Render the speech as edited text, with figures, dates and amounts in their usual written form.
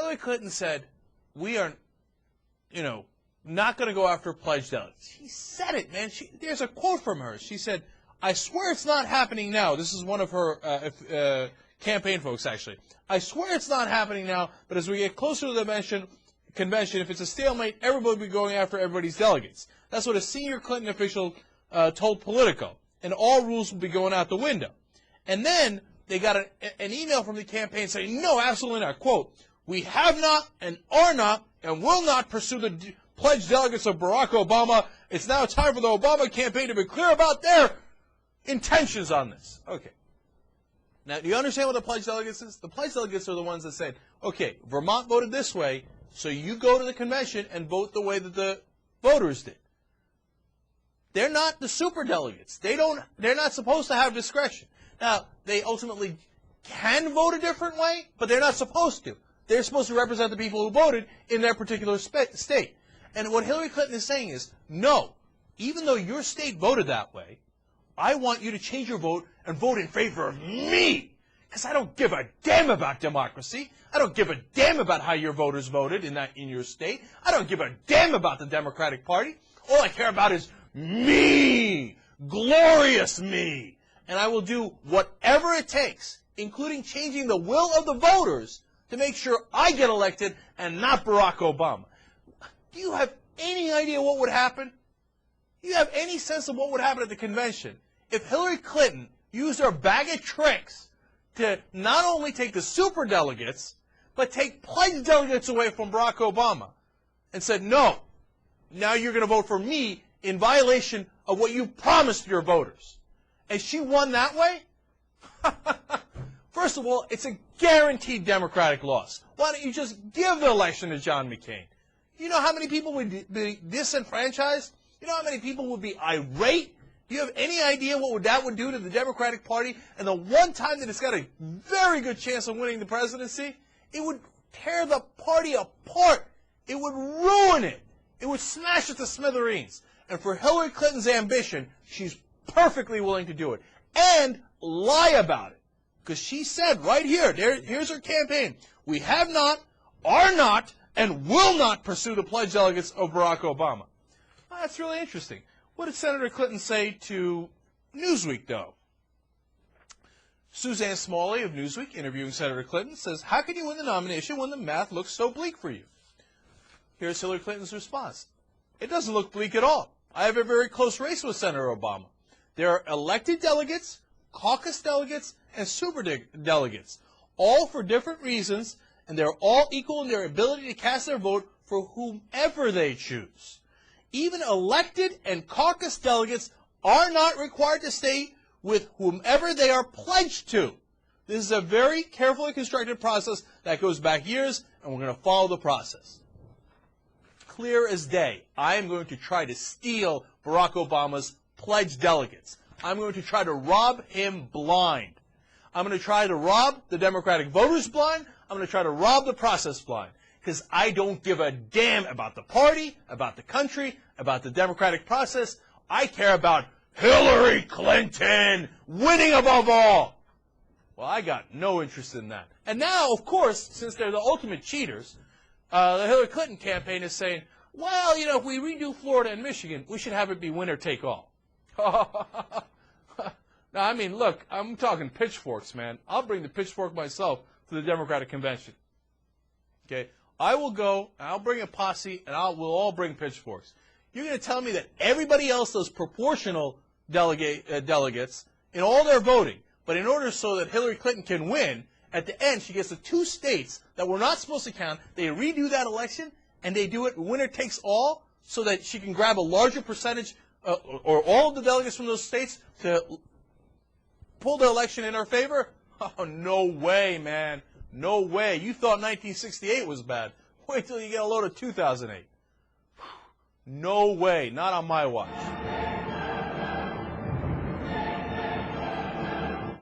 Hillary Clinton said, we are, not going to go after pledged delegates. She said it, man. There's a quote from her. She said, I swear it's not happening now. This is one of her campaign folks, actually. I swear it's not happening now, but as we get closer to the convention, if it's a stalemate, everybody will be going after everybody's delegates. That's what a senior Clinton official told Politico. And all rules will be going out the window. And then they got an email from the campaign saying, no, absolutely not. Quote, we have not and are not and will not pursue the pledged delegates of Barack Obama. It's now time for the Obama campaign to be clear about their intentions on this. Okay. Now, do you understand what the pledged delegates is? The pledged delegates are the ones that said, okay, Vermont voted this way, so you go to the convention and vote the way that the voters did. They're not the super delegates. They're not supposed to have discretion. Now, they ultimately can vote a different way, but they're not supposed to. They're supposed to represent the people who voted in their particular state. And what Hillary Clinton is saying is, no, even though your state voted that way, I want you to change your vote and vote in favor of me. Because I don't give a damn about democracy. I don't give a damn about how your voters voted in your state. I don't give a damn about the Democratic Party. All I care about is me, glorious me. And I will do whatever it takes, including changing the will of the voters, to make sure I get elected and not Barack Obama. Do you have any idea what would happen? Do you have any sense of what would happen at the convention if Hillary Clinton used her bag of tricks to not only take the super delegates, but take pledged delegates away from Barack Obama and said, no, now you're going to vote for me in violation of what you promised your voters? And she won that way? First of all, it's a guaranteed Democratic loss. Why don't you just give the election to John McCain? You know how many people would be disenfranchised? You know how many people would be irate? Do you have any idea what that would do to the Democratic Party? And the one time that it's got a very good chance of winning the presidency, it would tear the party apart. It would ruin it. It would smash it to smithereens. And for Hillary Clinton's ambition, she's perfectly willing to do it. And lie about it. Because she said right here, here's her campaign, we have not, are not, and will not pursue the pledged delegates of Barack Obama. Well, that's really interesting. What did Senator Clinton say to Newsweek, though? Suzanne Smalley of Newsweek, interviewing Senator Clinton, says, how can you win the nomination when the math looks so bleak for you? Here's Hillary Clinton's response. It doesn't look bleak at all. I have a very close race with Senator Obama. There are elected delegates, caucus delegates, and super delegates, all for different reasons, and they're all equal in their ability to cast their vote for whomever they choose. Even elected and caucus delegates are not required to stay with whomever they are pledged to. This is a very carefully constructed process that goes back years, and we're going to follow the process. Clear as day, I am going to try to steal Barack Obama's pledged delegates. I'm going to try to rob him blind. I'm going to try to rob the Democratic voters blind. I'm going to try to rob the process blind. Because I don't give a damn about the party, about the country, about the democratic process. I care about Hillary Clinton winning above all. Well, I got no interest in that. And now, of course, since they're the ultimate cheaters, the Hillary Clinton campaign is saying, well, you know, if we redo Florida and Michigan, we should have it be winner take all. Now, I mean, look, I'm talking pitchforks, man. I'll bring the pitchfork myself to the Democratic convention. Okay? I will go, and I'll bring a posse, and we'll all bring pitchforks. You're going to tell me that everybody else does proportional delegates in all their voting, but in order so that Hillary Clinton can win, at the end she gets the two states that were not supposed to count, they redo that election, and they do it winner takes all, so that she can grab a larger percentage, or all of the delegates from those states to pull the election in her favor? Oh, no way, man. No way. You thought 1968 was bad. Wait till you get a load of 2008. No way. Not on my watch.